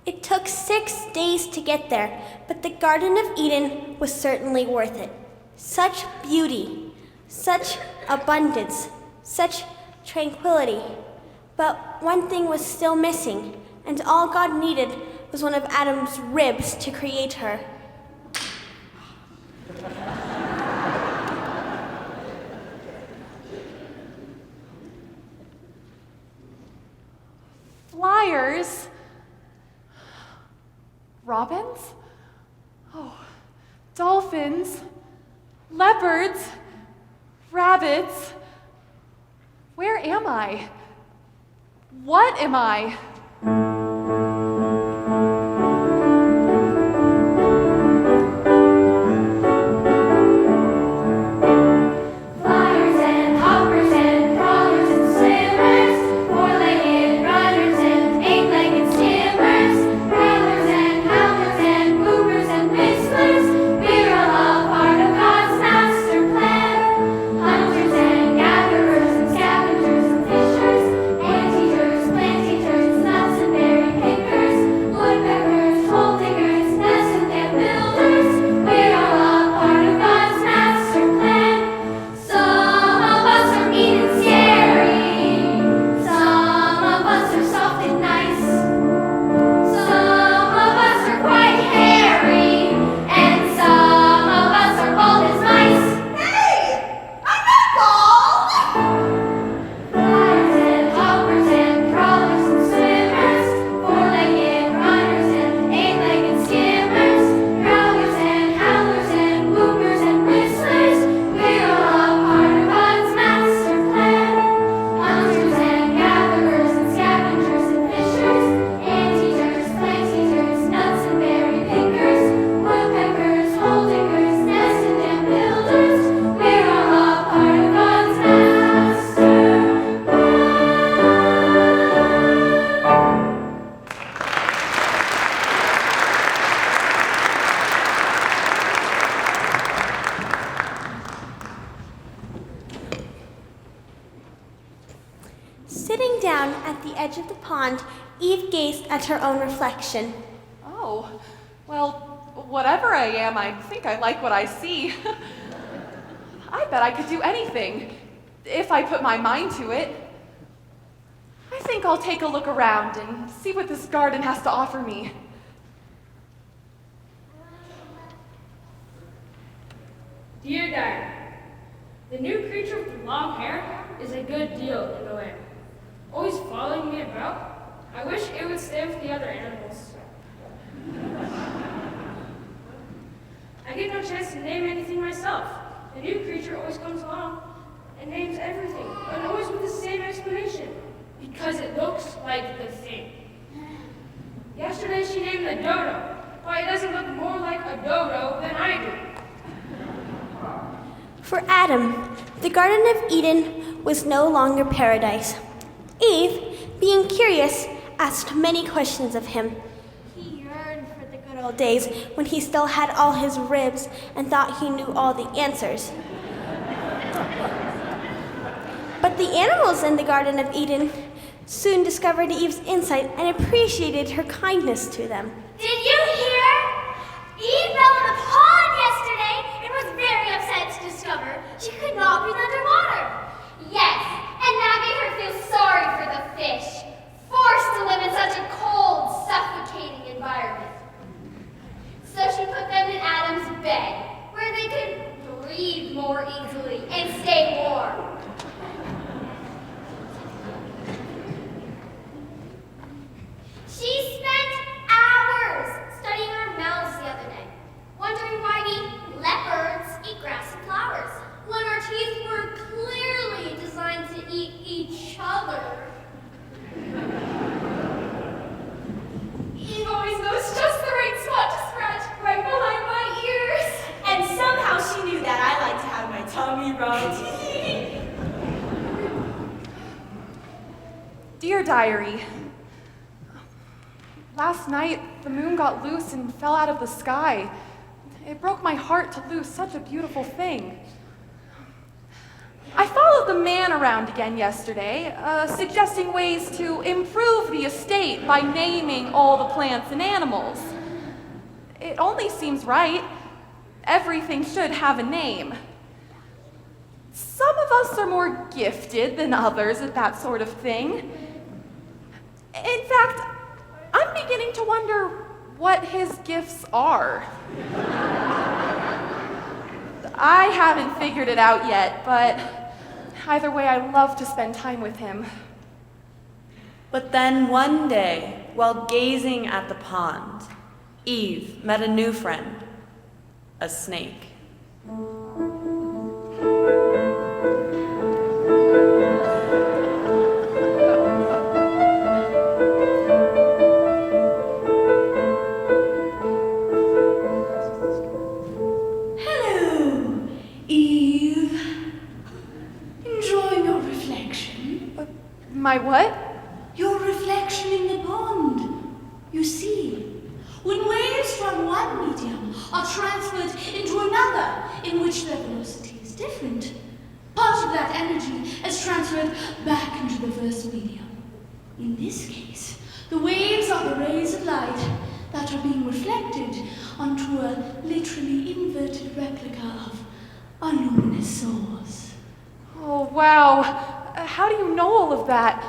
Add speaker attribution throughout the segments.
Speaker 1: It took 6 days to get there, but the Garden of Eden was certainly worth it. Such beauty, such abundance, such tranquility. But one thing was still missing, and all God needed was one of Adam's ribs to create her.
Speaker 2: Flyers? Robins? Oh, dolphins? Leopards? Rabbits? Where am I? What am I?
Speaker 1: Sitting down at the edge of the pond, Eve gazed at her own reflection.
Speaker 2: Oh, well, whatever I am, I think I like what I see. I bet I could do anything, if I put my mind to it. I think I'll take a look around and see what this garden has to offer me.
Speaker 3: Dear Diary, the new creature with the long hair is a good deal in the way.
Speaker 1: Adam, the Garden of Eden was no longer paradise. Eve, being curious, asked many questions of him. He yearned for the good old days when he still had all his ribs and thought he knew all the answers. But the animals in the Garden of Eden soon discovered Eve's insight and appreciated her kindness to them.
Speaker 3: Did you hear? Eve fell in the pond yesterday and was very upset to discover she could not breathe underwater. Yes, and that made her feel sorry for the fish, forced to live in such a cold, suffocating environment. So she put them in Adam's bed, where they could breathe more easily and stay warm. She spent hours studying our mouths the other day, wondering why we leopards eat grass and flowers, when our teeth were clearly designed to eat each other. Eve always knows just the right spot to scratch, right behind my ears.
Speaker 4: And somehow she knew that I like to have my tummy rubbed.
Speaker 2: Dear Diary, last night the moon got loose and fell out of the sky. It broke my heart to lose such a beautiful thing. I followed the man around again yesterday, suggesting ways to improve the estate by naming all the plants and animals. It only seems right. Everything should have a name. Some of us are more gifted than others at that sort of thing. In fact, I'm beginning to wonder what his gifts are. I haven't figured it out yet, but either way, I love to spend time with him.
Speaker 4: But then one day, while gazing at the pond, Eve met a new friend, a snake.
Speaker 5: Hello, Eve. Enjoying your reflection?
Speaker 2: My what?
Speaker 5: Your reflection in the pond. You see, when waves from one medium are transferred into another, in which their velocity is different, part of that energy is transferred back into the first medium. In this case, the waves are the rays of light that are being reflected onto a literally inverted replica of our luminous source.
Speaker 2: Oh, wow. How do you know all of that?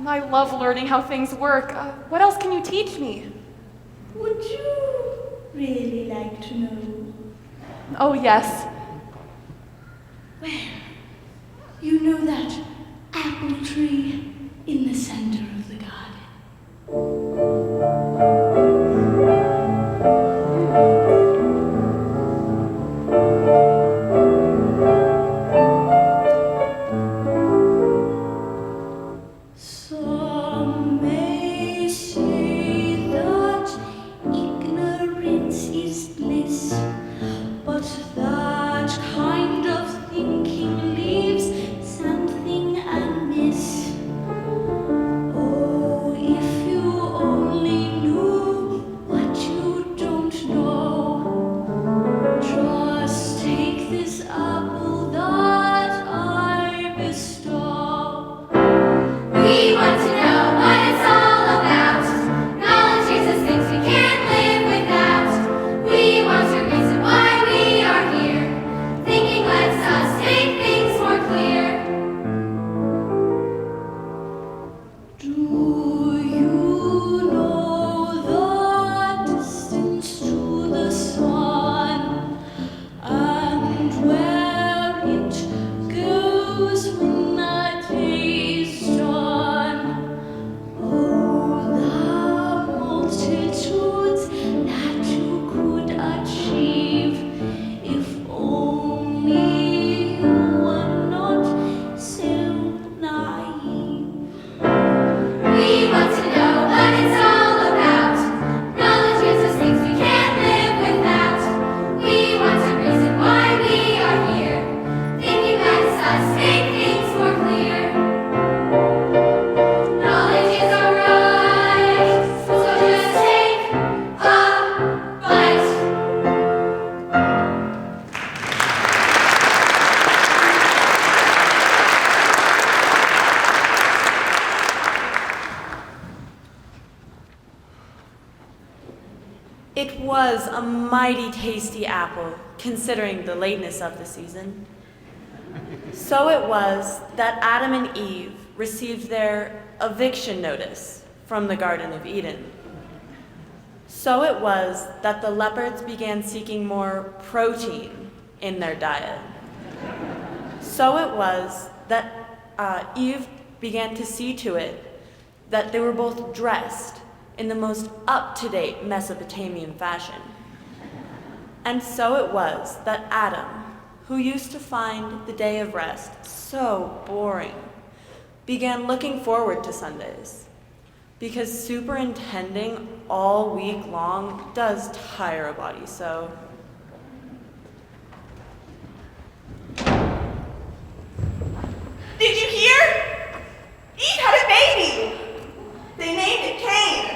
Speaker 2: I love learning how things work. What else can you teach me?
Speaker 5: Would you really like to know?
Speaker 2: Oh, yes.
Speaker 5: Well, you know that apple tree in the center of the garden? Some may say that ignorance is bliss, but that kind of thinking leaves something amiss. Oh,
Speaker 4: It was a mighty tasty apple, considering the lateness of the season. So it was that Adam and Eve received their eviction notice from the Garden of Eden. So it was that the leopards began seeking more protein in their diet. So it was that Eve began to see to it that they were both dressed in the most up-to-date Mesopotamian fashion. And so it was that Adam, who used to find the day of rest so boring, began looking forward to Sundays, because superintending all week long does tire a body so.
Speaker 6: Did you hear? Eve had a baby. They named it Cain.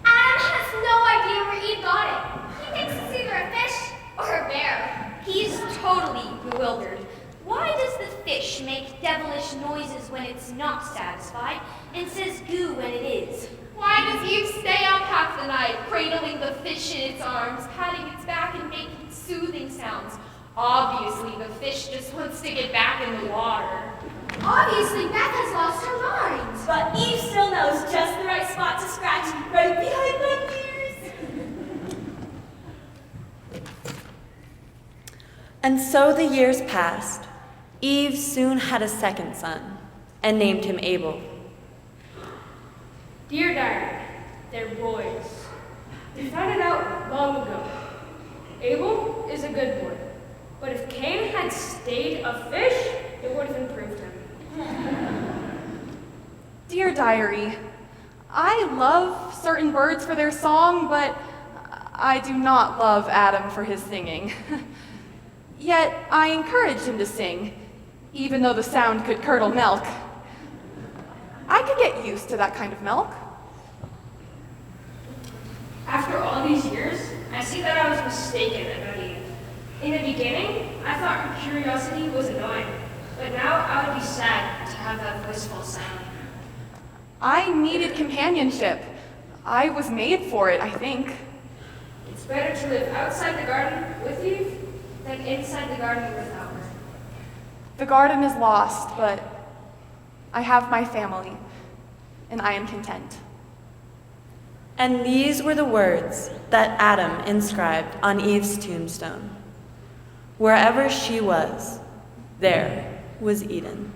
Speaker 3: Adam has no idea where Eve got it. He thinks it's either a fish or a bear.
Speaker 7: He's totally bewildered. Why does the fish make devilish noises when it's not satisfied and says goo when it is?
Speaker 2: Why does Eve stay up half the night, cradling the fish in its arms, patting its back and making soothing sounds? Obviously, the fish just wants to get back in the water.
Speaker 3: Obviously, Beth has lost her mind.
Speaker 5: But Eve still knows just the right spot to scratch right behind my ears.
Speaker 4: And so the years passed. Eve soon had a second son and named him Abel.
Speaker 8: Dear Diary, they're boys. We found it out long ago. Abel is a good boy, but if Cain had stayed a fish, it would have improved him.
Speaker 2: Dear Diary, I love certain birds for their song, but I do not love Adam for his singing. Yet I encouraged him to sing, even though the sound could curdle milk. I could get used to that kind of milk.
Speaker 8: After all these years, I see that I was mistaken about Eve. In the beginning, I thought her curiosity was annoying, but now I would be sad to have that voiceful sound.
Speaker 2: I needed companionship. I was made for it, I think.
Speaker 8: It's better to live outside the garden with Eve than inside the garden without her.
Speaker 2: The garden is lost, but I have my family, and I am content.
Speaker 4: And these were the words that Adam inscribed on Eve's tombstone. Wherever she was, there was Eden.